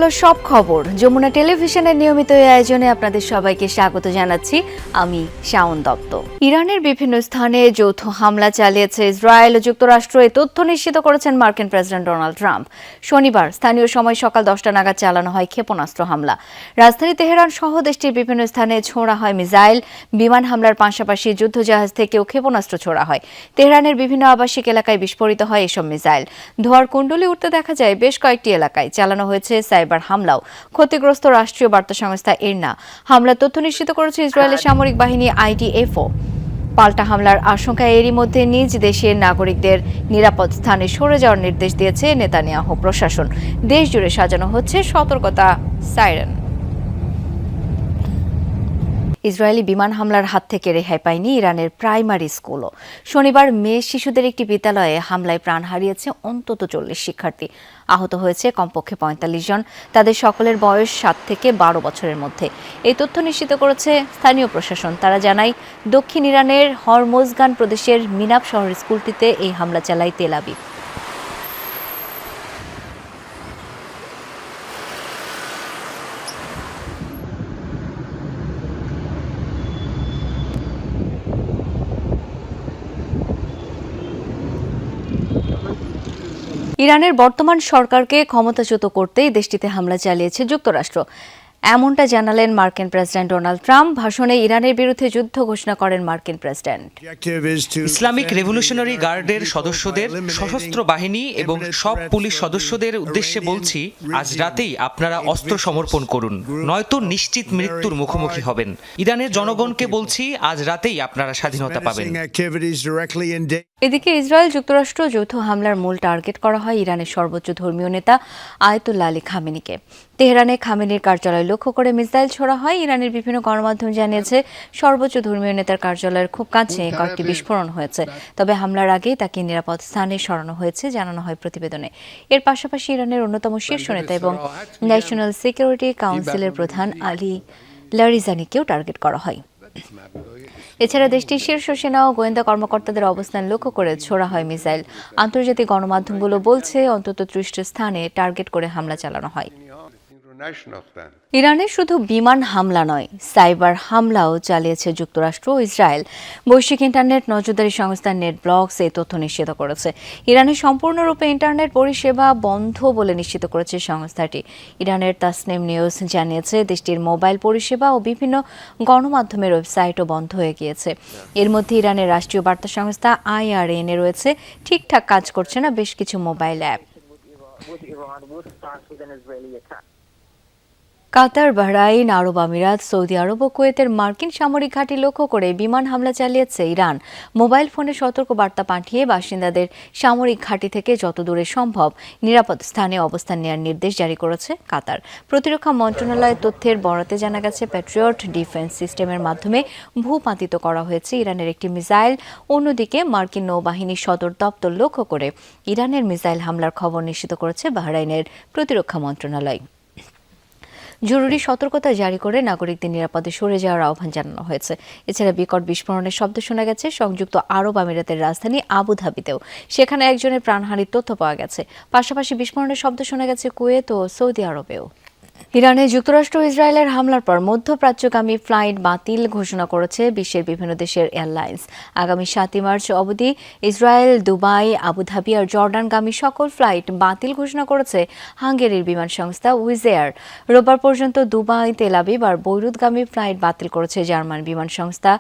গেল সব খবর। যমুনা টেলিভিশনের নিয়মিত এই আয়োজনে আপনাদের সবাইকে স্বাগত জানাচ্ছি। আমি শাওন দত্ত। ইরানের বিভিন্ন স্থানে যৌথ হামলা চালিয়েছে ইসরায়েল ও যুক্তরাষ্ট্র, এই তথ্য নিশ্চিত করেছেন মার্কিন প্রেসিডেন্ট ডোনাল্ড ট্রাম্প। শনিবার স্থানীয় সময় সকাল 10টা নাগাদ চালানো হয় ক্ষেপণাস্ত্র হামলা। রাজধানী তেহরান সহ দেশটির বিভিন্ন স্থানে ছোড়া হয় মিসাইল। বিমান হামলার পাশাপাশি যুদ্ধজাহাজ থেকেও ক্ষেপণাস্ত্র ছোড়া হয়। তেহরানের বিভিন্ন আবাসিক এলাকায় বিস্ফোরিত হয় এসব মিসাইল। ধোঁয়ার কুণ্ডলী উঠতে দেখা যায় বেশ কয়েকটি এলাকায়। চালানো হয়েছে সাইবার হামলাও। ক্ষতিগ্রস্ত রাষ্ট্রীয় বার্তা সংস্থা ইরনা। হামলার তথ্য নিশ্চিত করেছে ইসরায়েলের সামরিক বাহিনী IDF-ও। পাল্টা হামলার আশঙ্কায় এরই মধ্যে নিজ দেশের নাগরিকদের নিরাপদ স্থানে সরে যাওয়ার নির্দেশ দিয়েছে নেতানিয়াহু প্রশাসন। দেশ জুড়ে সাজানো হচ্ছে সতর্কতা সাইরেন। ইসরায়েলি বিমান হামলার হাত থেকে রেহাই পায়নি ইরানের প্রাইমারি স্কুলও। শনিবার মেয়ে শিশুদের একটি বিদ্যালয়ে হামলায় প্রাণ হারিয়েছে অন্তত 40 শিক্ষার্থী। আহত হয়েছে কমপক্ষে 45 জন। তাদের সকলের বয়স 7 থেকে 12 বছরের মধ্যে। এই তথ্য নিশ্চিত করেছে স্থানীয় প্রশাসন। তারা জানায়, দক্ষিণ ইরানের হরমোজগান প্রদেশের মিনাব শহরের স্কুলটিতে এই হামলা চালায় তেল আবিব। ইরানের বর্তমান সরকারকে ক্ষমতাচ্যুত করতেই দেশটিতে হামলা চালিয়েছে যুক্তরাষ্ট্র, এমনটা জানালেন মার্কিন প্রেসিডেন্ট ডোনাল্ড ট্রাম্প। ভাষণে ইরানের বিরুদ্ধে যুদ্ধ ঘোষণা করেন মার্কিন প্রেসিডেন্ট। ইসলামিক রেভলিউশনারি গার্ডের সদস্যদের, সশস্ত্র বাহিনী এবং সব পুলিশ সদস্যদের উদ্দেশ্যে বলছি, আজ রাতেই আপনারা অস্ত্র সমর্পণ করুন, নয়তো নিশ্চিত মৃত্যুর মুখোমুখি হবেন। ইরানের জনগণকে বলছি, আজ রাতেই আপনারা স্বাধীনতা পাবেন। এদিকে ইসরায়েল যুক্তরাষ্ট্র যৌথ হামলার মূল টার্গেট করা হয় ইরানের সর্বোচ্চ ধর্মীয় নেতা আয়াতুল্লাহ আলী খামেনিকে। তেহরানে খামেনির কার্যালয় লক্ষ্য করে মিসাইল ছোড়া হয়। ইরানের বিভিন্ন গণমাধ্যম জানিয়েছে, সর্বোচ্চ ধর্মীয় নেতার কার্যালয়ের খুব কাছে কয়েকটি বিস্ফোরণ হয়েছে। তবে হামলার আগেই তাকে নিরাপদ স্থানে সরানো হয়েছে জানানো হয় প্রতিবেদনে। এর পাশাপাশি ইরানের অন্যতম শীর্ষ নেতা এবং ন্যাশনাল সিকিউরিটি কাউন্সিলের প্রধান আলী লারিজানিকেও টার্গেট করা হয়। এছাড়া দেশটির শীর্ষ সেনা ও গোয়েন্দা কর্মকর্তাদের অবস্থান লক্ষ্য করে ছোড়া হয় মিসাইল। আন্তর্জাতিক গণমাধ্যমগুলো বলছে, অন্তত 30টি স্থানে টার্গেট করে হামলা চালানো হয়। ইরানে শুধু বিমান হামলা নয়, সাইবার হামলাও চালিয়েছে যুক্তরাষ্ট্র ও ইসরায়েল। বৈশ্বিক ইন্টারনেট নজরদারি সংস্থা নেটব্লকস এই তথ্য নিশ্চিত করেছে। ইরানে সম্পূর্ণরূপে ইন্টারনেট পরিষেবা বন্ধ বলে নিশ্চিত করেছে সংস্থাটি। ইরানের তাসনিম নিউজ জানিয়েছে, দেশটির মোবাইল পরিষেবা ও বিভিন্ন গণমাধ্যমের ওয়েবসাইটও বন্ধ হয়ে গিয়েছে। এর মধ্যে ইরানের রাষ্ট্রীয় বার্তা সংস্থা IRN এ রয়েছে ঠিকঠাক কাজ করছে না বেশ কিছু মোবাইল অ্যাপ। কাতার, বাহরাইন, আরব আমিরাত, সৌদি আরব ও কুয়েতের মার্কিন সামরিক ঘাঁটি লক্ষ্য করে বিমান হামলা চালিয়েছে ইরান। মোবাইল ফোনে সতর্ক বার্তা পাঠিয়ে বাসিন্দাদের সামরিক ঘাঁটি থেকে যত দূরে সম্ভব নিরাপদ স্থানে অবস্থান নেওয়ার নির্দেশ জারি করেছে কাতার। প্রতিরক্ষা মন্ত্রণালয়ের তথ্যের বরাতে জানা গেছে, প্যাট্রিয়ট ডিফেন্স সিস্টেমের মাধ্যমে ভূপাতিত করা হয়েছে ইরানের একটি মিসাইল। অন্যদিকে মার্কিন নৌবাহিনীর সদর দপ্তর লক্ষ্য করে ইরানের মিসাইল হামলার খবর নিশ্চিত করেছে বাহরাইনের প্রতিরক্ষা মন্ত্রণালয়। জরুরি সতর্কতা জারি করে নাগরিকদের নিরাপদে সরে যাওয়ার আহ্বান জানানো হয়েছে। এছাড়া বিকট বিস্ফোরণের শব্দ শোনা গেছে সংযুক্ত আরব আমিরাতের রাজধানী আবুধাবিতেও। সেখানে একজনের প্রাণহানির তথ্য পাওয়া গেছে। পাশাপাশি বিস্ফোরণের শব্দ শোনা গেছে কুয়েত ও সৌদি আরবেও। ইরানে যুক্তরাষ্ট্র ও ইসরায়েলের হামলার পর মধ্যপ্রাচ্যগামী ফ্লাইট বাতিল ঘোষণা করেছে বিশ্বের বিভিন্ন দেশের এয়ারলাইন্স। আগামী 7 মার্চ অবধি ইসরায়েল, দুবাই, আবুধাবি আর জর্ডানগামী সকল ফ্লাইট বাতিল ঘোষণা করেছে হাঙ্গেরির বিমান সংস্থা উইজ এয়ার। রোববার পর্যন্ত দুবাই, তেল আবিব আর বৈরুতগামী ফ্লাইট বাতিল করেছে জার্মান বিমান সংস্থা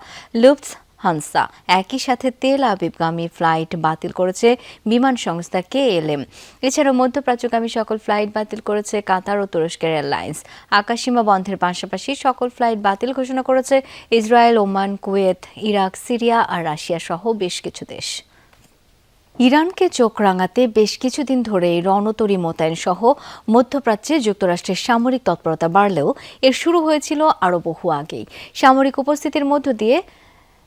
লুফটহানসা। একই সাথে তেল আবিবগামী ফ্লাইট বাতিল করেছে বিমান সংস্থা KLM। এছাড়াও মধ্যপ্রাচ্যগামী সকল ফ্লাইট বাতিল করেছে কাতার ও তুরস্কের এয়ারলাইন্স। আকাশসীমা বন্ধের পাশাপাশি সকল ফ্লাইট বাতিল ঘোষণা করেছে Israel, Oman, Kuwait, Iraq, Syria আর রাশিয়া সহ বেশ কিছু দেশ। ইরানকে চোখ রাঙাতে বেশ কিছুদিন ধরেই রণতরী মোতায়েন সহ মধ্যপ্রাচ্যে যুক্তরাষ্ট্রের সামরিক তৎপরতা বাড়লেও এর শুরু হয়েছিল আরও বহু আগেই। সামরিক উপস্থিতির মধ্য দিয়ে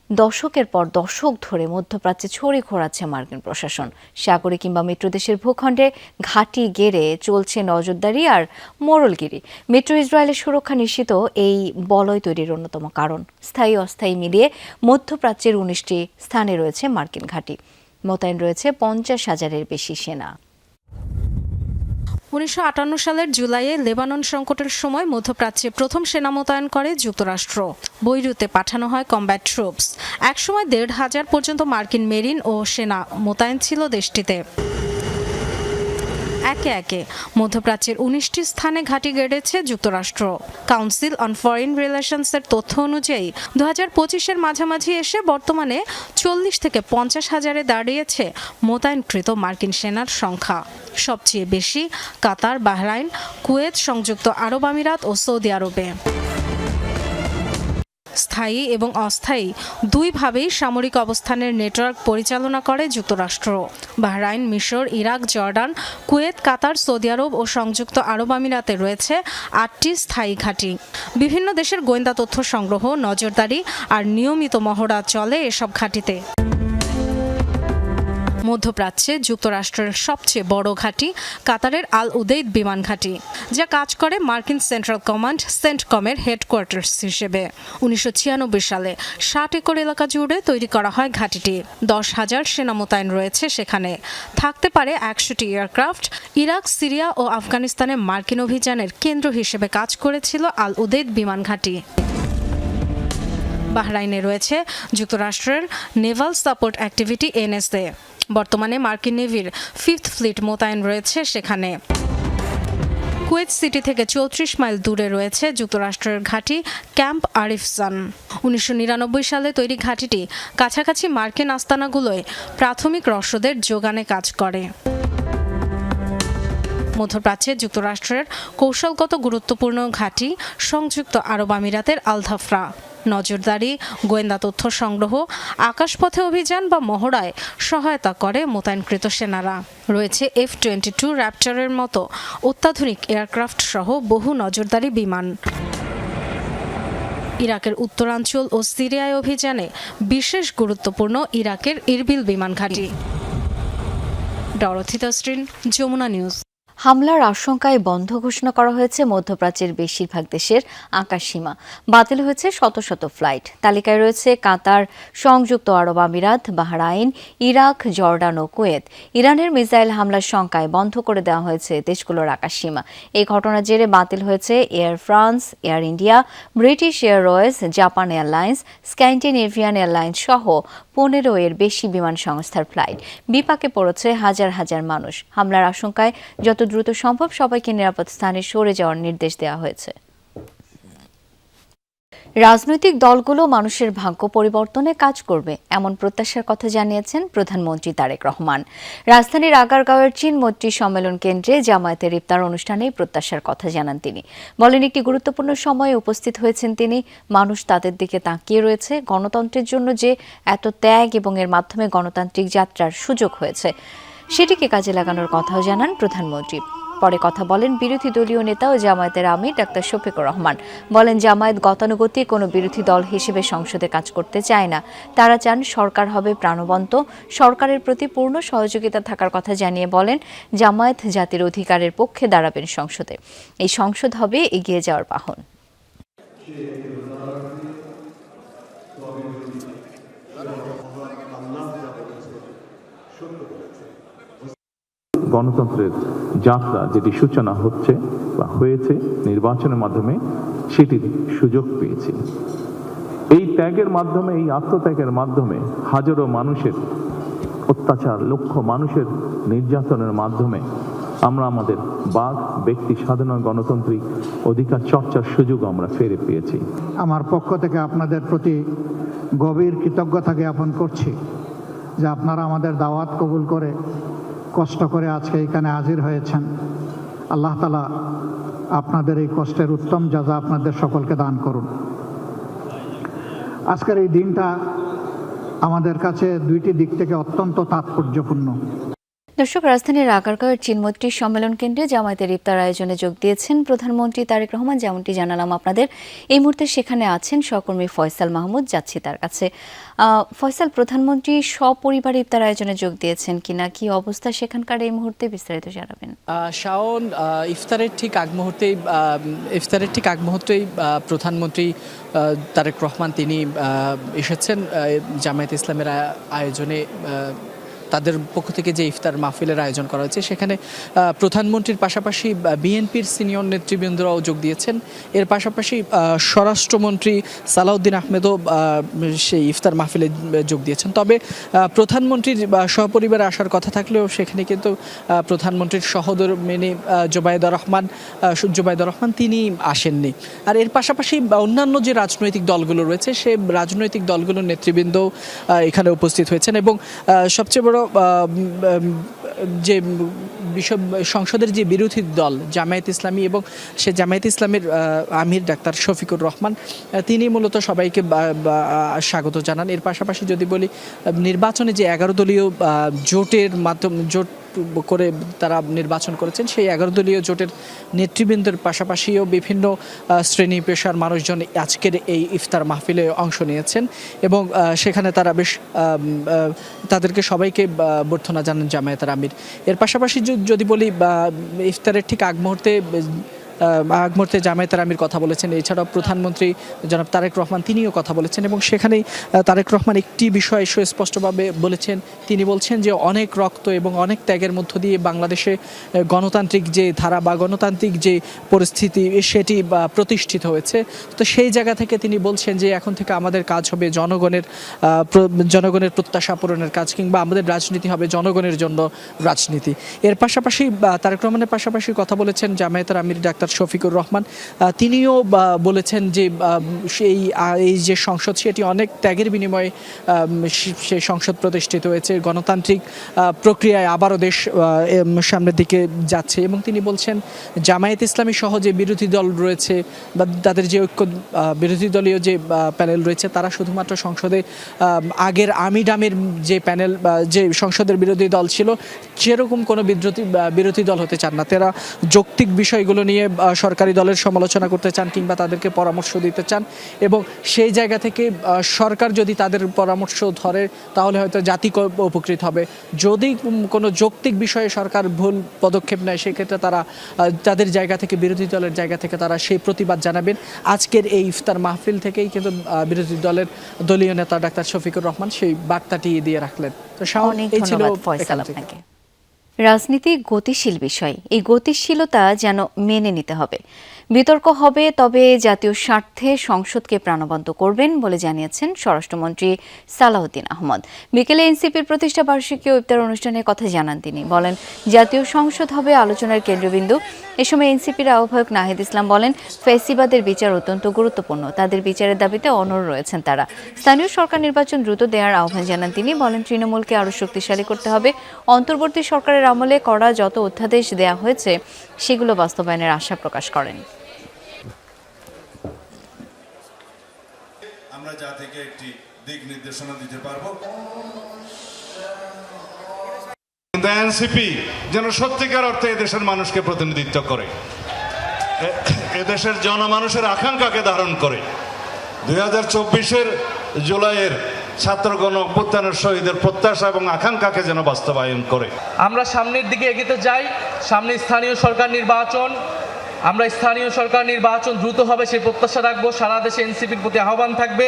দশকের পর দশক ধরে মধ্যপ্রাচ্যে ছড়ি ঘোরাচ্ছে মার্কিন প্রশাসন। সাগরে কিংবা মিত্রদেশের ভূখণ্ডে ঘাঁটি গেড়ে চলছে নজরদারি আর মোড়লগিরি। মিত্র ইসরায়েলের সুরক্ষা নিশ্চিত এই বলয় তৈরির অন্যতম কারণ। স্থায়ী অস্থায়ী মিলিয়ে মধ্যপ্রাচ্যের 19টি স্থানে রয়েছে মার্কিন ঘাঁটি। মোতায়েন রয়েছে 50,000-এর বেশি সেনা। 1958 সালের জুলাইয়ে লেবানন সংকটের সময় মধ্যপ্রাচ্যে প্রথম সেনা মোতায়েন করে যুক্তরাষ্ট্র। বৈরুতে পাঠানো হয় কমব্যাট ট্রুপস। একসময় 1,500 পর্যন্ত মার্কিন মেরিন ও সেনা মোতায়েন ছিল দেশটিতে। একে একে মধ্যপ্রাচ্যের 19টি স্থানে ঘাঁটি গেড়েছে যুক্তরাষ্ট্র। কাউন্সিল অন ফরেন রিলেশনসের তথ্য অনুযায়ী 2025-এর মাঝামাঝি এসে বর্তমানে 40 থেকে 50 হাজারে দাঁড়িয়েছে মোতায়েনকৃত মার্কিন সেনার সংখ্যা। সবচেয়ে বেশি কাতার, বাহরাইন, কুয়েত, সংযুক্ত আরব আমিরাত ও সৌদি আরবে। স্থায়ী এবং অস্থায়ী দুইভাবেই সামরিক অবস্থানের নেটওয়ার্ক পরিচালনা করে যুক্তরাষ্ট্র। বাহরাইন, মিশর, ইরাক, জর্ডান, কুয়েত, কাতার, সৌদি আরব ও সংযুক্ত আরব আমিরাতে রয়েছে 8টি স্থায়ী ঘাঁটি। বিভিন্ন দেশের গোয়েন্দা তথ্য সংগ্রহ, নজরদারি আর নিয়মিত মহড়া চলে এসব ঘাঁটিতে। মধ্যপ্রাচ্যে যুক্তরাষ্ট্রের সবচেয়ে বড় ঘাঁটি কাতারের আল উদেইদ বিমান ঘাঁটি, যা কাজ করে মার্কিন সেন্ট্রাল কমান্ড সেন্টকমের হেডকোয়ার্টার্স হিসেবে। 1996 সালে 60 একর এলাকা জুড়ে তৈরি করা হয় ঘাঁটিটি। 10,000 সেনা মোতায়েন রয়েছে সেখানে। থাকতে পারে 100টি এয়ারক্রাফট। ইরাক, সিরিয়া ও আফগানিস্তানে মার্কিন অভিযানের কেন্দ্র হিসেবে কাজ করেছিল আল উদেইদ বিমান ঘাঁটি। বাহরাইনে রয়েছে যুক্তরাষ্ট্রের নেভাল সাপোর্ট অ্যাক্টিভিটি NSA। বর্তমানে মার্কিন নেভির 5th ফ্লিট মোতায়েন রয়েছে সেখানে। কুয়েত সিটি থেকে 34 মাইল দূরে রয়েছে যুক্তরাষ্ট্রের ঘাঁটি ক্যাম্প আরিফজান। 1999 সালে তৈরি ঘাঁটিটি কাছাকাছি মার্কিন আস্তানাগুলোয় প্রাথমিক রসদের যোগানে কাজ করে। মধ্যপ্রাচ্যে যুক্তরাষ্ট্রের কৌশলগত গুরুত্বপূর্ণ ঘাঁটি সংযুক্ত আরব আমিরাতের আল ধাফরা। নজরদারি, গোয়েন্দা তথ্য সংগ্রহ, আকাশপথে অভিযান বা মহড়ায় সহায়তা করে মোতায়েনকৃত সেনারা। রয়েছে F-22 র্যাপটারের মতো অত্যাধুনিক এয়ারক্রাফট সহ বহু নজরদারি বিমান। ইরাকের উত্তরাঞ্চল ও সিরিয়ায় অভিযানে বিশেষ গুরুত্বপূর্ণ ইরাকের ইরবিল বিমান ঘাঁটি। Dorothy Tasrin, Jamuna News. হামলার আশঙ্কায় বন্ধ ঘোষণা করা হয়েছে মধ্যপ্রাচ্যের বেশিরভাগ দেশের আকাশসীমা। বাতিল হয়েছে শত শত ফ্লাইট। তালিকায় রয়েছে কাতার, সংযুক্ত আরব আমিরাত, বাহরাইন, ইরাক, জর্ডান ও কুয়েত। ইরানের মিসাইল হামলার শঙ্কায় বন্ধ করে দেওয়া হয়েছে দেশগুলোর আকাশসীমা। এই ঘটনার জেরে বাতিল হয়েছে air France, air India, British Airways, Japan airlines, Scandinavian airlines সহ 15 এর বেশি বিমান সংস্থার ফ্লাইট। বিপাকে পড়েছে হাজার হাজার মানুষ। হামলার আশঙ্কায় যত দ্রুত সম্ভব সবাইকে নিরাপদ স্থানে সরে যাওয়ার নির্দেশ দেওয়া হয়েছে। রাজনৈতিক দলগুলো মানুষের ভাগ্য পরিবর্তনে কাজ করবে এমন প্রত্যাশার কথা জানিয়েছেন প্রধানমন্ত্রী তারেক রহমান। রাজধানীর আগারগাঁওয়ের চীন মৈত্রী সম্মেলন কেন্দ্রে জামায়াতের ইফতার অনুষ্ঠানে প্রত্যাশার কথা জানান তিনি। বলেন, একটি গুরুত্বপূর্ণ সময়ে উপস্থিত হয়েছেন তিনি। মানুষ তাদের দিকে তাকিয়ে রয়েছে। গণতন্ত্রের জন্য যে এত ত্যাগ এবং এর মাধ্যমে গণতান্ত্রিক যাত্রার সুযোগ হয়েছে, সেটিকে কাজে লাগানোর কথাও জানান প্রধানমন্ত্রী। পরে কথা বলেন বিরোধী দলীয় নেতা ও জামায়াতের আমির ডাক্তার শফিকুর রহমান। বলেন, জামায়াত গতানুগতিক কোনো বিরোধী দল হিসেবে সংসদে কাজ করতে চায় না। তারা চান সরকার হবে প্রাণবন্ত। সরকারের প্রতি পূর্ণ সহযোগিতা থাকার কথা জানিয়ে বলেন, জামায়াত জাতির অধিকারের পক্ষে দাঁড়াবেন সংসদে। এই সংসদ হবে এগিয়ে যাওয়ার বাহন। গণতন্ত্রের যাত্রা যেটি সূচনা হচ্ছে বা হয়েছে নির্বাচনের মাধ্যমে, সেটির সুযোগ পেয়েছি। এই ত্যাগের মাধ্যমে, এই আত্মত্যাগের মাধ্যমে হাজারো মানুষের অত্যাচার, লক্ষ মানুষের নির্যাতনের মাধ্যমে আমরা আমাদের বাক, ব্যক্তি স্বাধীন গণতান্ত্রিক অধিকার চর্চার সুযোগ আমরা ফিরে পেয়েছি। আমার পক্ষ থেকে আপনাদের প্রতি গভীর কৃতজ্ঞতা জ্ঞাপন করছি যে আপনারা আমাদের দাওয়াত কবুল করে কষ্ট করে আজকে এখানে হাজির হয়েছেন। আল্লাহ তাআলা আপনাদের এই কষ্টের উত্তম জাযা আপনাদের সকলকে দান করুন। আজকের এই দিনটা আমাদের কাছে দুইটি দিক থেকে অত্যন্ত তাৎপর্যপূর্ণ। দর্শক, রাজধানীর আগারগাঁওয়ের চীন মৈত্রী সম্মেলন কেন্দ্রে জামায়াতের ইফতার আয়োজনে যোগ দিয়েছেন প্রধানমন্ত্রী তারেক রহমান। যেমনটি জানালাম আপনাদের, এই মুহূর্তে সেখানে আছেন সহকর্মী ফয়সাল মাহমুদ। যাচ্ছি তার কাছে। ফয়সাল, প্রধানমন্ত্রী সপরিবারে ইফতার আয়োজনে যোগ দিয়েছেন কিনা, কি অবস্থা সেখানকার এই মুহূর্তে, বিস্তারিত জানাবেন। শাওন, ইফতারের ঠিক আগ মুহূর্তেই প্রধানমন্ত্রী তারেক রহমান তিনি এসেছেন জামায়াত ইসলামের আয়োজনে তাদের পক্ষ থেকে যে ইফতার মাহফিলের আয়োজন করা হয়েছে সেখানে প্রধানমন্ত্রীর পাশাপাশি বিএনপির সিনিয়র নেতৃবৃন্দরাও যোগ দিয়েছেন। এর পাশাপাশি স্বরাষ্ট্রমন্ত্রী সালাউদ্দিন আহমেদও সেই ইফতার মাহফিলে যোগ দিয়েছেন। তবে প্রধানমন্ত্রীর সপরিবারে আসার কথা থাকলেও সেখানে কিন্তু প্রধানমন্ত্রীর সহধর্মিণী জোবাইদা রহমান তিনি আসেননি। আর এর পাশাপাশি অন্যান্য যে রাজনৈতিক দলগুলো রয়েছে সেই রাজনৈতিক দলগুলোর নেতৃবৃন্দ এখানে উপস্থিত হয়েছেন এবং সবচেয়ে বড় যে বিষয় সংসদের যে বিরোধী দল জামায়াত ইসলামী এবং সে জামায়াত ইসলামের আমির ডাক্তার শফিকুর রহমান তিনি মূলত সবাইকে স্বাগত জানান। এর পাশাপাশি যদি বলি নির্বাচনে যে 11 দলীয় জোটের মাধ্যমে জোট করে তারা নির্বাচন করেছেন সেই 11 দলীয় জোটের নেতৃবৃন্দের পাশাপাশিও বিভিন্ন শ্রেণী পেশার মানুষজন আজকের এই ইফতার মাহফিলে অংশ নিয়েছেন এবং সেখানে তারা বেশ তাদেরকে সবাইকে অভ্যর্থনা জানান জামায়াতের আমির। এর পাশাপাশি যদি বলি ইফতারের ঠিক আগ মুহূর্তে জামায়াতের আমির কথা বলেছেন। এছাড়াও প্রধানমন্ত্রী জনাব তারেক রহমান তিনিও কথা বলেছেন এবং সেখানেই তারেক রহমান একটি বিষয় সুস্পষ্টভাবে বলেছেন। তিনি বলছেন যে অনেক রক্ত এবং অনেক ত্যাগের মধ্য দিয়ে বাংলাদেশে গণতান্ত্রিক যে ধারা বা গণতান্ত্রিক যে পরিস্থিতি সেটি প্রতিষ্ঠিত হয়েছে। তো সেই জায়গা থেকে তিনি বলছেন যে এখন থেকে আমাদের কাজ হবে জনগণের প্রত্যাশা পূরণের কাজ, কিংবা আমাদের রাজনীতি হবে জনগণের জন্য রাজনীতি। এর পাশাপাশি তারেক রহমানের পাশাপাশি কথা বলেছেন জামায়াতের আমির ডাক্তার শফিকুর রহমান। তিনিও বলেছেন যে এই যে সংসদ সেটি অনেক ত্যাগের বিনিময়ে সেই সংসদ প্রতিষ্ঠিত হয়েছে, গণতান্ত্রিক প্রক্রিয়ায় আবারও দেশ সামনের দিকে যাচ্ছে এবং তিনি বলছেন জামায়াত ইসলামী সহ যে বিরোধী দল রয়েছে বা তাদের যে বিরোধী দলীয় যে প্যানেল রয়েছে তারা শুধুমাত্র সংসদে আগের আমিডামের যে প্যানেল যে সংসদের বিরোধী দল ছিল সেরকম কোনো বিরোধী দল হতে চান না। তারা যৌক্তিক বিষয়গুলো নিয়ে সরকারি দলের সমালোচনা করতে চান কিংবা তাদেরকে পরামর্শ দিতে চান এবং সেই জায়গা থেকে সরকার যদি তাদের পরামর্শ ধরে তাহলে হয়তো জাতি উপকৃত হবে। যদি কোনো যৌক্তিক বিষয়ে সরকার ভুল পদক্ষেপ নেয় সেক্ষেত্রে তারা তাদের জায়গা থেকে বিরোধী দলের জায়গা থেকে তারা সেই প্রতিবাদ জানাবেন। আজকের এই ইফতার মাহফিল থেকেই কিন্তু বিরোধী দলের দলীয় নেতা ডাক্তার শফিকুর রহমান সেই বার্তাটি দিয়ে রাখলেন। তো এই ছিল আপনাকে। রাজনীতি গতিশীল বিষয়, এই গতিশীলতা যেন মেনে নিতে হবে। বিতর্ক হবে, তবে জাতীয় স্বার্থে সংসদকে প্রাণবন্ত করবেন বলে জানিয়েছেন স্বরাষ্ট্রমন্ত্রী সালাউদ্দিন আহমদ। বিকেলে এনসিপির প্রতিষ্ঠা বার্ষিকী ইফতার অনুষ্ঠানে কথা জানান তিনি। বলেন জাতীয় সংসদ হবে আলোচনার কেন্দ্রবিন্দু। এ সময় এনসিপির আহ্বায়ক নাহিদ ইসলাম বলেন ফ্যাসিবাদের বিচার অত্যন্ত গুরুত্বপূর্ণ, তাদের বিচারের দাবিতে অনড় রয়েছেন তারা। স্থানীয় সরকার নির্বাচন দ্রুত দেওয়ার আহ্বান জানান তিনি। বলেন তৃণমূলকে আরও শক্তিশালী করতে হবে। অন্তর্বর্তী সরকারের আমলে করা যত অধ্যাদেশ দেয়া হয়েছে সেগুলো বাস্তবায়নের আশা প্রকাশ করেন। আমরা জাতিকে একটি দিক নির্দেশনা দিতে পারবো। কিন্তু এনসিপি যেন সত্যিকার অর্থে এদেশের মানুষকে প্রতিনিধিত্ব করে, এদেশের জনমানুষের আকাঙ্ক্ষাকে ধারণ করে 2024-এর জুলাইয়ের ছাত্রগণ অভ্যুত্থানের শহীদের প্রত্যাশা এবং আকাঙ্ক্ষাকে যেন বাস্তবায়ন করে। আমরা সামনের দিকে এগিয়ে যাই। সামনে স্থানীয় সরকার নির্বাচন, আমরা স্থানীয় সরকার নির্বাচন দ্রুত হবে সেই প্রত্যাশা রাখবো। সারা দেশে এনসিপির প্রতি আহ্বান থাকবে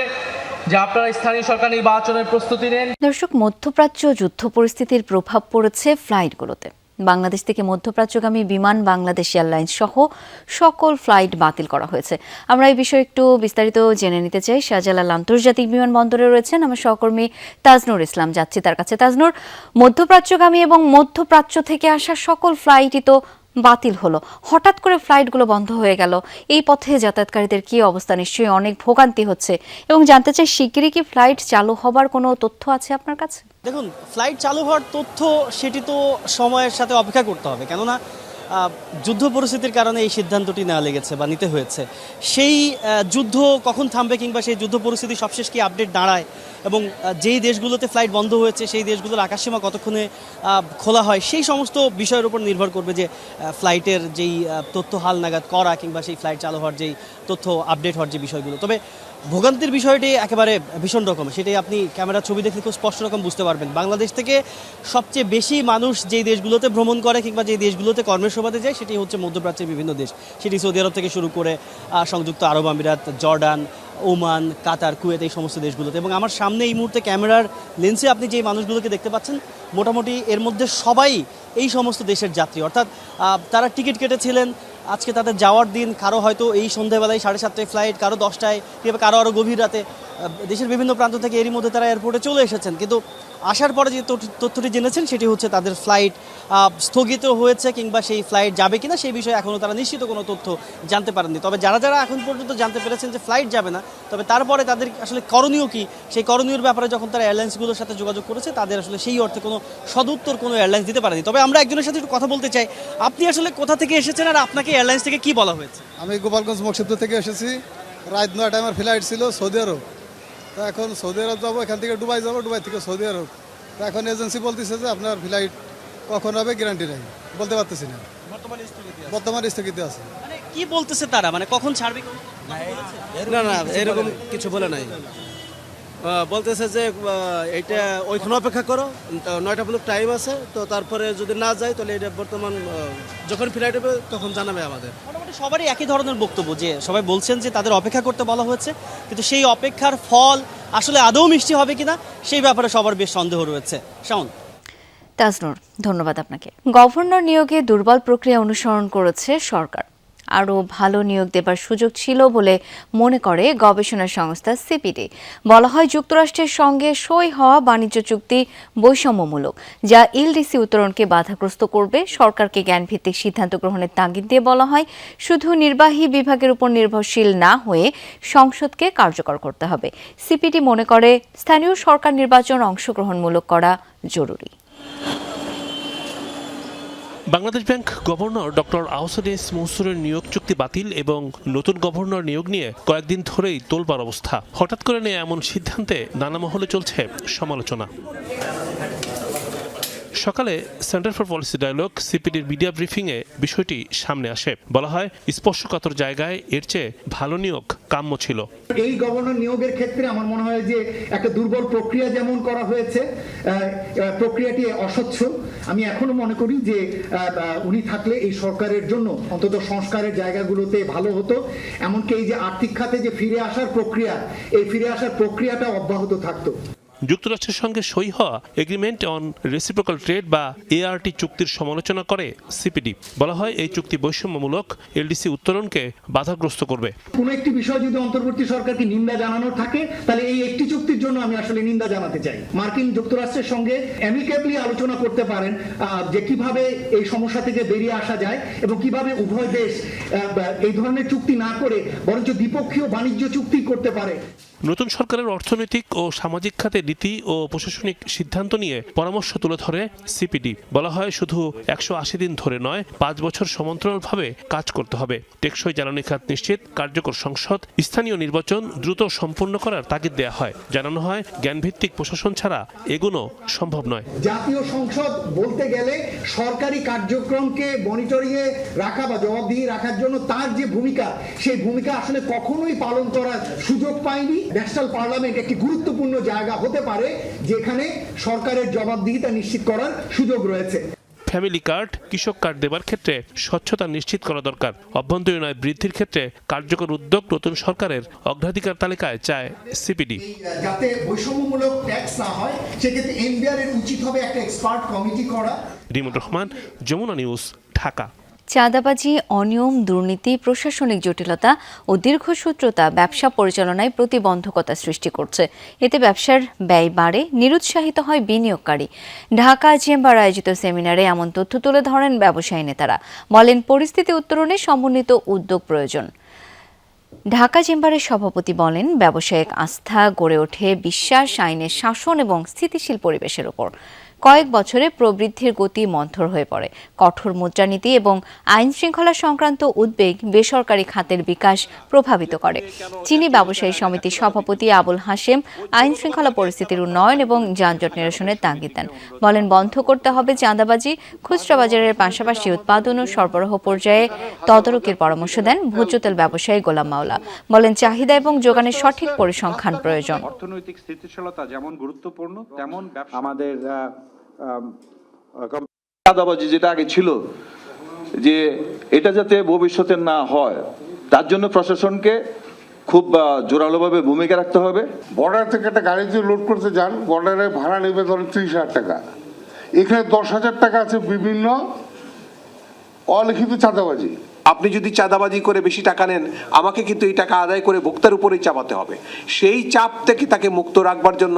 যে আপনারা স্থানীয় সরকার নির্বাচনের প্রস্তুতি নেন। দর্শক, মধ্যপ্রাচ্য যুদ্ধ পরিস্থিতির প্রভাব পড়েছে ফ্লাইটগুলোতে। বাংলাদেশ থেকে মধ্যপ্রাচ্যগামী বিমান বাংলাদেশ এয়ারলাইন্স সহ সকল ফ্লাইট বাতিল করা হয়েছে। আমরা এই বিষয়ে একটু বিস্তারিত জেনে নিতে চাই। শাহজালাল আন্তর্জাতিক বিমানবন্দরে রয়েছেন আমার সহকর্মী তাজনুর ইসলাম, যাচ্ছি তার কাছে। তাজনুর, মধ্যপ্রাচ্যগামী এবং মধ্যপ্রাচ্য থেকে আসা সকল ফ্লাইটই তো বাতিল হলো, হঠাৎ করে ফ্লাইটগুলো বন্ধ হয়ে গেল, এই পথে যাতায়াতকারীদের কি অবস্থা? নিশ্চয়ই অনেক ভোগান্তি হচ্ছে এবং জানতে চাই শিগগিরই কি ফ্লাইট চালু হবার কোনো তথ্য আছে আপনার কাছে? দেখুন, ফ্লাইট চালু হওয়ার তথ্য সেটি তো সময়ের সাথে অপেক্ষা করতে হবে, কেননা যুদ্ধ পরিস্থিতির কারণে এই সিদ্ধান্তটি নেওয়া লেগেছে বা নিতে হয়েছে। সেই যুদ্ধ কখন থামবে কিংবা সেই যুদ্ধ পরিস্থিতি সবশেষ কি আপডেট দাঁড়ায় এবং যেই দেশগুলোতে ফ্লাইট বন্ধ হয়েছে সেই দেশগুলোর আকাশসীমা কতক্ষণে খোলা হয় সেই সমস্ত বিষয়ের উপর নির্ভর করবে যে ফ্লাইটের যেই তথ্য হালনাগাদ করা কিংবা সেই ফ্লাইট চালু হওয়ার যেই তথ্য আপডেট হওয়ার যে বিষয়গুলো। তবে ভোগান্তির বিষয়টি একেবারে ভীষণ রকম, সেটাই আপনি ক্যামেরা ছবি দেখলে খুব স্পষ্ট রকম বুঝতে পারবেন। বাংলাদেশ থেকে সবচেয়ে বেশি মানুষ যেই দেশগুলোতে ভ্রমণ করে কিংবা যেই দেশগুলোতে কর্মের সুবাদে যায় সেটি হচ্ছে মধ্যপ্রাচ্যের বিভিন্ন দেশ। সেটি সৌদি আরব থেকে শুরু করে সংযুক্ত আরব আমিরাত, জর্ডান, ওমান, কাতার, কুয়েত, এই সমস্ত দেশগুলোতে। এবং আমার সামনে এই মুহূর্তে ক্যামেরার লেন্সে আপনি যে মানুষগুলোকে দেখতে পাচ্ছেন মোটামুটি এর মধ্যে সবাই এই সমস্ত দেশের যাত্রী, অর্থাৎ তারা টিকিট কেটেছিলেন আজকে তাদের যাওয়ার দিন, কারো হয়তো এই সন্ধ্যাবেলায় 7:30টায় ফ্লাইট, কারো 10টায়, কিংবা কারো আরও গভীর রাতে। দেশের বিভিন্ন প্রান্ত থেকে এরই মধ্যে তারা এয়ারপোর্টে চলে এসেছেন, কিন্তু আসার পরে যে তথ্যটি জেনেছেন সেটি হচ্ছে তাদের ফ্লাইট স্থগিত হয়েছে, কিংবা সেই ফ্লাইট যাবে কিনা সেই বিষয়ে এখনও তারা নিশ্চিত কোনো তথ্য জানতে পারেননি। তবে যারা যারা এখন পর্যন্ত জানতে পেরেছেন যে ফ্লাইট যাবে না, তবে তারপরে তাদের আসলে করণীয় কী, সেই করণীয়র ব্যাপারে যখন তারা এয়ারলাইন্সগুলোর সাথে যোগাযোগ করেছে, তাদের আসলে সেই অর্থে কোনো সদুত্তর কোনো এয়ারলাইন্স দিতে পারেনি। তবে আমরা একজনের সাথে একটু কথা বলতে চাই। আপনি আসলে কোথা থেকে এসেছেন আর আপনাকে এয়ারলাইন্স থেকে কি বলা হয়েছে? আমি গোপালগঞ্জ মকসুদপুর থেকে এসেছি। রাত 9টায় আমার ফ্লাইট ছিল সৌদি আরব। তা এখন সৌদি আরব যাবো, এখান থেকে দুবাই যাবো, দুবাই থেকে সৌদি আরব। তা এখন এজেন্সি বলতেছে যে আপনার ফ্লাইট কখন হবে গ্যারান্টি নেই, বলতে পারতেছি না, বর্তমানে স্থগিত আছে। মানে কি বলতেছে তারা, মানে কখন ছাড়বে? না এরকম কিছু বলে নাই, বলতেছে যে এইটা ওইখানে অপেক্ষা করো, 9টা পর্যন্ত টাইম আছে, তো তারপরে যদি না যায় তাহলে এটা বর্তমান যখন ফ্লাইট হবে তখন জানাবে আমাদের। মোটামুটি সবারই একই ধরনের বক্তব্য, যে সবাই বলছেন যে তাদের অপেক্ষা করতে বলা হয়েছে, কিন্তু সেই অপেক্ষার ফল আসলে আদৌ মিষ্টি হবে কিনা সেই ব্যাপারে সবার বেশ সন্দেহ রয়েছে। শাওন। তাজনুর, ধন্যবাদ আপনাকে। গভর্নর নিয়োগে দুর্বল প্রক্রিয়া অনুসরণ করেছে সরকার। আরও ভালো নিয়োগ দেবার সুযোগ ছিল বলে মনে করে গবেষণা সংস্থা সিপিডি। বলা হয়, যুক্তরাষ্ট্রের সঙ্গে সই হওয়া বাণিজ্য চুক্তি বৈষম্যমূলক, যা এলডিসি উত্তোলনকে বাধাগ্রস্ত করবে। সরকারকে জ্ঞানভিত্তিক সিদ্ধান্ত গ্রহণের তাগিদ দিয়ে বলা হয়, শুধু নির্বাহী বিভাগের উপর নির্ভরশীল না হয়ে সংসদকে কার্যকর করতে হবে। সিপিডি মনে করে, স্থানীয় সরকার নির্বাচন অংশগ্রহণমূলক করা জরুরি। বাংলাদেশ ব্যাংক গভর্নর ডক্টর আহসানিস মনসুরের নিয়োগ চুক্তি বাতিল এবং নতুন গভর্নর নিয়োগ নিয়ে কয়েকদিন ধরেই তোলপাড় অবস্থা। হঠাৎ করে নেওয়া এমন সিদ্ধান্তে নানা মহলে চলছে সমালোচনা। সকালে সেন্টার ফর পলিসি ডায়ালগ সিপিডির মিডিয়া ব্রিফিংয়ে বিষয়টি সামনে আসে। বলা হয়, স্পর্শকাতর জায়গায় এর চেয়ে ভালো নিয়োগ কাম্য ছিল। এই গভর্নর নিয়োগের ক্ষেত্রে আমার মনে হয় যে একটা দুর্বল প্রক্রিয়া যেমন করা হয়েছে, প্রক্রিয়াটি অস্বচ্ছ। আমি এখনো মনে করি যে উনি থাকলে এই সরকারের জন্য অন্তত সংস্কারের জায়গাগুলোতে ভালো হতো। এমনকি এই যে আর্থিক খাতে যে ফিরে আসার প্রক্রিয়া, এই ফিরে আসার প্রক্রিয়াটা অব্যাহত থাকতো। যুক্তরাষ্ট্রের সঙ্গে সই হওয়া এগ্রিমেন্ট অন রেসিপ্রোকাল ট্রেড বা এআরটি চুক্তির সমালোচনা করে সিপিডি। বলা হয়, এই চুক্তি বৈষম্যমূলক, এলডিসি উত্তোলনকে বাধাগ্রস্ত করবে। কোন একটি বিষয় যদি অন্তর্বর্তী সরকারকে নিন্দা জানানোর থাকে, তাহলে এই একটি চুক্তির জন্য আমি আসলে নিন্দা জানাতে চাই। মার্কিন যুক্তরাষ্ট্রের সঙ্গে অ্যামিকেবলি আলোচনা করতে পারেন যে কিভাবে এই সমস্যা থেকে বেরিয়ে আসা যায় এবং কিভাবে উভয় দেশ এই ধরনের চুক্তি না করে বরঞ্চ দ্বিপক্ষীয় বাণিজ্য চুক্তি করতে পারে। নতুন সরকারের অর্থনৈতিক ও সামাজিক খাতে নীতি ও প্রশাসনিক সিদ্ধান্ত নিয়ে পরামর্শ তুলে ধরে সিপিডি। বলা হয়, শুধু 180 দিন ধরে নয়, 5 বছর সমান্তরালভাবে কাজ করতে হবে। টেকসই জ্বালানি খাত নিশ্চিত, কার্যকর সংসদ, স্থানীয় নির্বাচন দ্রুত সম্পন্ন করার তাগিদ দেওয়া হয়। জানানো হয়, জ্ঞানভিত্তিক প্রশাসন ছাড়া এগোনো সম্ভব নয়। জাতীয় সংসদ বলতে গেলে সরকারি কার্যক্রমকে মনিটরিংয়ে রাখা বা জবাবদিহি রাখার জন্য তার যে ভূমিকা, সেই ভূমিকা আসলে কখনোই পালন করার সুযোগ পায়নি। ন্যাশনাল পার্লামেন্ট একটি গুরুত্বপূর্ণ জায়গা হতে পারে যেখানে সরকারের জবাবদিহিতা নিশ্চিত করার সুযোগ রয়েছে। ফ্যামিলি কার্ড, কৃষক কার্ড দেবার ক্ষেত্রে স্বচ্ছতা নিশ্চিত করা দরকার। অভ্যন্তরীণ আয় বৃদ্ধির ক্ষেত্রে কার্যকর উদ্যোগ নতুন সরকারের অগ্রাধিকার তালিকায় চায় সিপিডি। যাতে বৈষম্যমূলক ট্যাক্স না হয়, সেক্ষেত্রে এনবিআর এর উচিত হবে একটা এক্সপার্ট কমিটি করা। রিমন রহমান, যমুনা নিউজ, ঢাকা। চাঁদাবাজি, অনিয়ম, দুর্নীতি, প্রশাসনিক জটিলতা ও দীর্ঘসূত্রতা ব্যবসা পরিচালনায় প্রতিবন্ধকতা সৃষ্টি করছে। এতে ব্যবসার ব্যয় বাড়ে, নিরুৎসাহিত হয় বিনিয়োগকারী। ঢাকা চেম্বার আয়োজিত সেমিনারে এমন তথ্য তুলে ধরেন ব্যবসায়ী নেতারা। বলেন, পরিস্থিতি উত্তরণে সমন্বিত উদ্যোগ প্রয়োজন। ঢাকা চেম্বারের সভাপতি বলেন, ব্যবসায়িক আস্থা গড়ে ওঠে বিশ্বাস, আইনের শাসন এবং স্থিতিশীল পরিবেশের উপর। কয়েক বছরে প্রবৃদ্ধির গতি মন্থর হয়ে পড়ে। কঠোর মুদ্রানীতি এবং আইন শৃঙ্খলা সংক্রান্ত উদ্বেগ বেসরকারি খাতের বিকাশ প্রভাবিত করে। চিনি ব্যবসায়ী সমিতির সভাপতি আবুল হাশেম আইন শৃঙ্খলা পরিস্থিতির উন্নয়ন এবং যানজট নিরসনের তাগিদ দেন। বলেন, বন্ধ করতে হবে চাঁদাবাজি, খুচরা বাজারের পাশাপাশি উৎপাদন ও সরবরাহ পর্যায়ে তদারকির পরামর্শ দেন ভোজ্য তেল ব্যবসায়ী গোলাম মাওলা। বলেন, চাহিদা এবং যোগানের সঠিক পরিসংখ্যান প্রয়োজন। অর্থনৈতিক স্থিতিশীলতা যেমন গুরুত্বপূর্ণ, তেমন আমাদের চাঁদাবাজি যেটা আগে ছিল, যে এটা যাতে ভবিষ্যতে না হয় তার জন্য প্রশাসনকে খুব জোরালোভাবে ভূমিকা রাখতে হবে। বর্ডার থেকে একটা গাড়ি যদি লোড করতে যান, বর্ডারে ভাড়া নেবে ধরেন 30,000 টাকা। এখানে 10,000 টাকা আছে বিভিন্ন অলিখিত চাঁদাবাজি। আপনি যদি চাঁদাবাজি করে বেশি টাকা নেন, আমাকে কিন্তু এই টাকা আদায় করে ভোক্তার উপরেই চাপাতে হবে। সেই চাপ থেকে তাকে মুক্ত রাখবার জন্য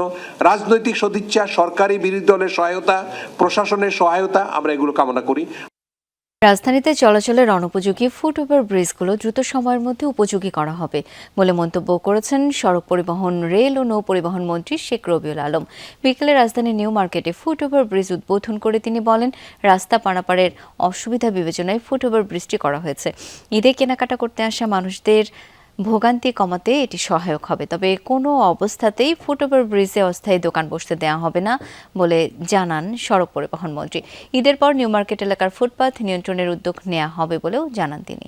রাজনৈতিক সদিচ্ছা, সরকারি বিরোধী দলের সহায়তা, প্রশাসনের সহায়তা, আমরা এগুলো কামনা করি। রাজধানীতে চলাচলের অনুপযোগী ফুটওভার ব্রিজগুলো দ্রুত সময়ের মধ্যে উপযোগী করা হবে বলে মন্তব্য করেছেন সড়ক পরিবহন, রেল ও নৌ পরিবহন মন্ত্রী শেখ রবিউল আলম। বিকেলে রাজধানীর নিউ মার্কেটে ফুটওভার ব্রিজ উদ্বোধন করে তিনি বলেন, রাস্তা পারাপারের অসুবিধা বিবেচনায় ফুটওভার ব্রিজটি করা হয়েছে। ঈদে কেনাকাটা করতে আসা মানুষদের ভোগান্তি কমাতে এটি সহায়ক হবে। তবে কোনো অবস্থাতেই ফুটওভার ব্রিজে অস্থায়ী দোকান বসতে দেওয়া হবে না বলে জানান সড়ক পরিবহন মন্ত্রী। ঈদের পর নিউ মার্কেট এলাকার ফুটপাথ নিয়ন্ত্রণের উদ্যোগ নেওয়া হবে বলেও জানান তিনি।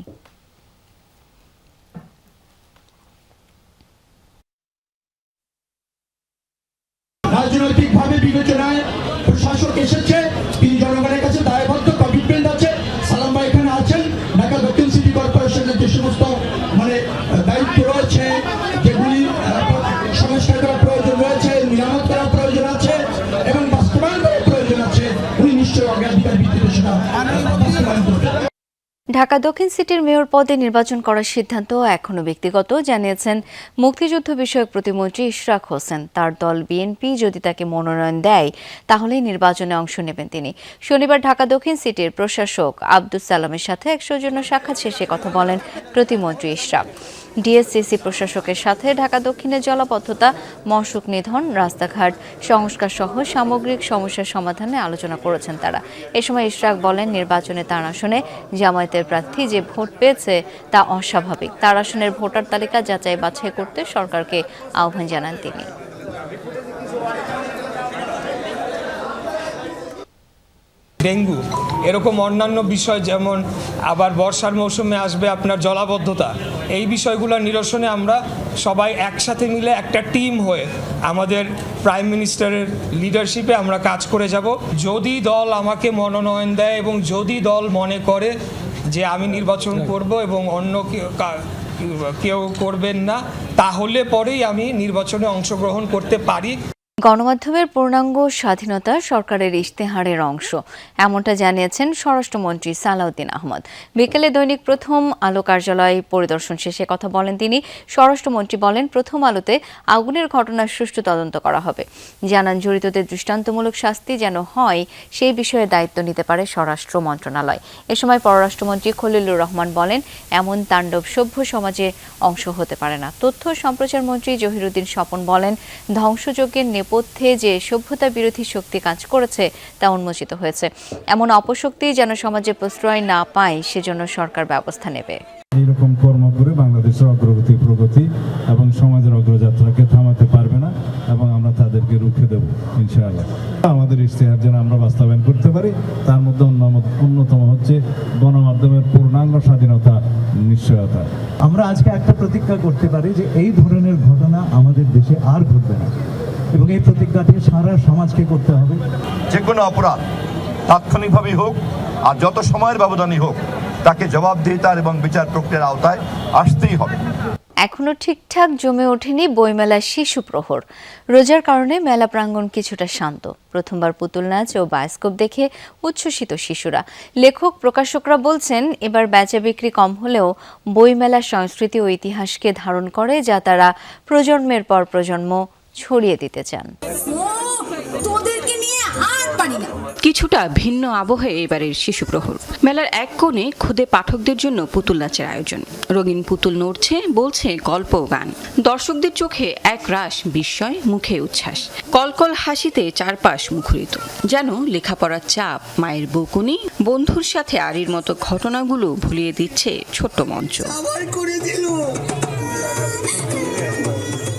রাজনৈতিকভাবে বিবেচনায় প্রশাসক এসেছে, তিনি জনগণের কাছে দায়বদ্ধ, কমিটমেন্ট আছে। সালাম ভাই এখানে আছেন। ঢাকা দক্ষিণ সিটি কর্পোরেশনের যে সমস্ত দায়িত্ব রয়েছে, যেগুলি সংস্কার করার প্রয়োজন রয়েছে, নিরামত করার প্রয়োজন আছে এবং বাস্তবায়ন করার প্রয়োজন আছে, উনি নিশ্চয়ই অগ্রাধিকার ভিত্তিতে সেটা বাস্তবায়ন করবেন। ঢাকা দক্ষিণ সিটির মেয়র পদে নির্বাচন করার সিদ্ধান্ত এখনো ব্যক্তিগত, জানিয়েছেন মুক্তিযুদ্ধ বিষয়ক প্রতিমন্ত্রী ইশরাক হোসেন। তার দল বিএনপি যদি তাকে মনোনয়ন দেয় তাহলেই নির্বাচনে অংশ নেবেন তিনি। শনিবার ঢাকা দক্ষিণ সিটির প্রশাসক আব্দুস সালামের সাথে এক সৌজন্য সাক্ষাৎ শেষে কথা বলেন প্রতিমন্ত্রী ইশরাক। ডিএসসিসি প্রশাসকের সাথে ঢাকা দক্ষিণের জলাবদ্ধতা, মশক নিধন, রাস্তাঘাট সংস্কার সহ সামগ্রিক সমস্যার সমাধানে আলোচনা করেছেন তারা। এ সময় ইশরাক বলেন, নির্বাচনে তার আসনে জামায়াতের প্রার্থী যে ভোট পেয়েছে তা অস্বাভাবিক। তার আসনের ভোটার তালিকা যাচাই বাছাই করতে সরকারকে আহ্বান জানান তিনি। ডেঙ্গু এরকম অন্যান্য বিষয়, যেমন আবার বর্ষার মৌসুমে আসবে আপনার জলাবদ্ধতা, এই বিষয়গুলো নিরসনে আমরা সবাই একসাথে মিলে একটা টিম হয়ে আমাদের প্রাইম মিনিস্টারের লিডারশিপে আমরা কাজ করে যাব। যদি দল আমাকে মনোনয়ন দেয় এবং যদি দল মনে করে যে আমি নির্বাচন করব এবং অন্য কেউ করবেন না, তাহলে পরেই আমি নির্বাচনে অংশগ্রহণ করতে পারি। গণমাধ্যমের পূর্ণাঙ্গ স্বাধীনতা সরকারের ইশতেহারের অংশ, এমনটা জানিয়েছেন স্বরাষ্ট্রমন্ত্রী সালাউদ্দিন আহমদ। বিকেলে দৈনিক প্রথম আলো কার্যালয় পরিদর্শন শেষে কথা বলেন তিনি। স্বরাষ্ট্রমন্ত্রী বলেন, প্রথম আলোতে আগুনের ঘটনার সুষ্ঠু তদন্ত করা হবে। জানান, জড়িতদের দৃষ্টান্তমূলক শাস্তি যেন হয় সেই বিষয়ে দায়িত্ব নিতে পারে স্বরাষ্ট্র মন্ত্রণালয়। এ সময় পররাষ্ট্রমন্ত্রী খলিলুর রহমান বলেন, এমন তাণ্ডব সভ্য সমাজে অংশ হতে পারে না। তথ্য সম্প্রচার মন্ত্রী জহিরুদ্দিন স্বপন বলেন, ধ্বংসযজ্ঞের নেপথ্যে যে সভ্যতা বিরোধী শক্তি কাজ করেছে তা উন্মোচিত হয়েছে। এমন অপশক্তি যেন সমাজে প্রশ্রয় না পায় সেজন্য সরকার ব্যবস্থা নেবে। এইরকম কর্ম করে বাংলাদেশের অগ্রগতি, প্রগতি এবং সমাজের অগ্রযাত্রাকে থামাতে পারবে না এবং আমরা তাদেরকে রুখে দেব ইনশাআল্লাহ। আমাদের ইশতেহার যেন আমরা বাস্তবায়ন করতে পারি, তার মধ্যে অন্যতম হচ্ছে গণমাধ্যমের পূর্ণাঙ্গ স্বাধীনতা নিশ্চয়তা। আমরা আজকে একটা প্রতিজ্ঞা করতে পারি যে এই ধরনের ঘটনা আমাদের দেশে আর ঘটবে না এবং এই প্রতিজ্ঞাটি সারা সমাজকে করতে হবে। যে কোনো অপরাধ তাৎক্ষণিকভাবেই হোক আর যত সময়ের ব্যবধানই হোক, তাকে জবাবদিহিতার এবং বিচার প্রক্রিয়ার আওতায় আসতেই হবে। এখনো ঠিকঠাক জমে ওঠেনি বইমেলার শিশু প্রহর। রোজার কারণে মেলা প্রাঙ্গণ কিছুটা শান্ত। প্রথমবার পুতুল নাচ ও বায়োস্কোপ দেখে উচ্ছ্বসিত শিশুরা। লেখক, প্রকাশকরা বলছেন, এবার বেচা বিক্রি কম হলেও বইমেলার সংস্কৃতি ও ইতিহাসকে ধারণ করে, যা তারা প্রজন্মের পর প্রজন্ম ছড়িয়ে দিতে চান। কিছুটা ভিন্ন আবহে এবারের শিশু প্রহর। মেলার এক কোণে খুদে পাঠকদের জন্য পুতুল নাচের আয়োজন। রঙিন পুতুল নড়ছে, বলছে গল্প ও গান। দর্শকদের চোখে এক রাশ বিস্ময়, মুখে উচ্ছ্বাস। কলকল হাসিতে চারপাশ মুখরিত, যেন লেখাপড়ার চাপ, মায়ের বকুনি, বন্ধুর সাথে আড়ির মতো ঘটনাগুলো ভুলিয়ে দিচ্ছে ছোট্ট মঞ্চ।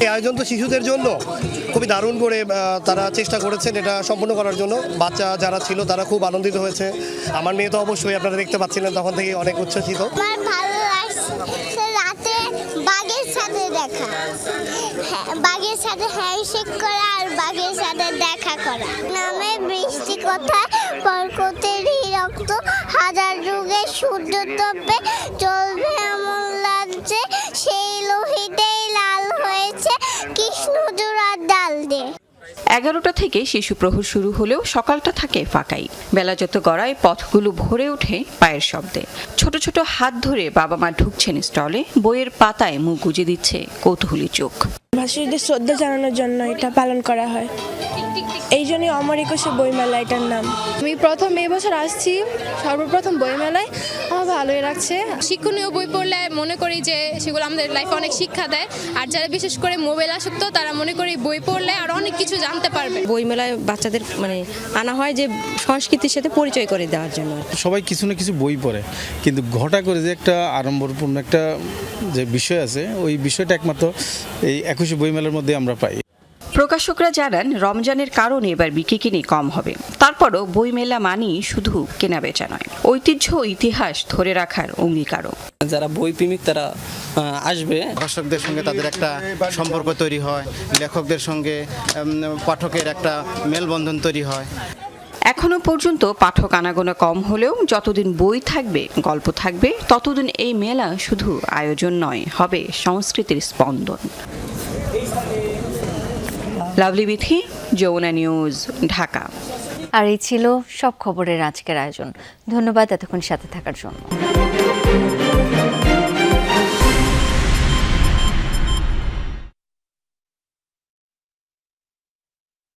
এই আয়োজন তো শিশুদের জন্য খুবই দারুণ করে তারা চেষ্টা করেছেন এটা সম্পূর্ণ করার জন্য। বাচ্চা যারা ছিল তারা খুব আনন্দিত হয়েছে। আমার মেয়ে তো অবশ্যই, আপনারা দেখতে পাচ্ছিলেন তখন থেকে অনেক উচ্ছ্বসিত। ভালো লাগছে রাতে বাঘের সাথে দেখা, বাঘের সাথে হ্যান্ডশেক করা আর বাঘের সাথে দেখা করা। নামে বৃষ্টি কথা, বরকতেরই রক্ত, হাজার যুগে সূর্য তপে চলবে এমন লাগছে, সেই লোহিতেই লাল হয়েছে কৃষ্ণচূড়ার ডাল দিয়ে। 11টা থেকে শিশু প্রহর শুরু হলেও সকালটা থাকে ফাঁকাই। বেলা যত গড়ায় পথগুলো ভরে ওঠে পায়ের শব্দে। ছোট ছোট হাত ধরে বাবা মা ঢুকছেন স্টলে, বইয়ের পাতায় মুখ গুজে দিচ্ছে কৌতূহলী চোখ। ভাষাদের শ্রদ্ধা জানানোর জন্য এটা পালন করা হয়, এই জন্যই অমর একুশে বইমেলা এটার নাম। আমি প্রথম এই বছর আসছি, সর্বপ্রথম বইমেলায় আমার ভালোই লাগছে। শিক্ষণীয় বই পড়লে মনে করি যে সেগুলো আমাদের লাইফে অনেক শিক্ষা দেয়, আর যারা বিশেষ করে মোবাইল আসক্ত তারা মনে করি বই পড়লে আর অনেক কিছু জানতে পারবে। বইমেলায় বাচ্চাদের আনা হয় যে সংস্কৃতির সাথে পরিচয় করে দেওয়ার জন্য। সবাই কিছু না কিছু বই পড়ে, কিন্তু ঘটা করে যে একটা আড়ম্বরপূর্ণ একটা যে বিষয় আছে, ওই বিষয়টা একমাত্র এই 21শে বইমেলার মধ্যে আমরা পাই। প্রকাশকরা জানান রমজানের কারণে এবার বিক্রি কম হবে। তারপরও বইমেলা মানেই শুধু কেনা বেচা নয়, ঐতিহ্য ইতিহাস ধরে রাখার অঙ্গীকারও। যারা বই প্রেমিক তারা আসবে। দর্শকদের সঙ্গে তাদের একটা সম্পর্ক তৈরি হয়, লেখকদের সঙ্গে পাঠকের একটা মেলবন্ধন তৈরি হয়। এখনো পর্যন্ত পাঠক আনাগোনা কম হলেও যতদিন বই থাকবে, গল্প থাকবে, ততদিন এই মেলা শুধু আয়োজন নয়, হবে সংস্কৃতির স্পন্দন। লাভলি বিথি, যমুনা নিউজ, ঢাকা। আর এই ছিল সব খবরের আজকের আয়োজন। ধন্যবাদ এতক্ষণ সাথে থাকার জন্য।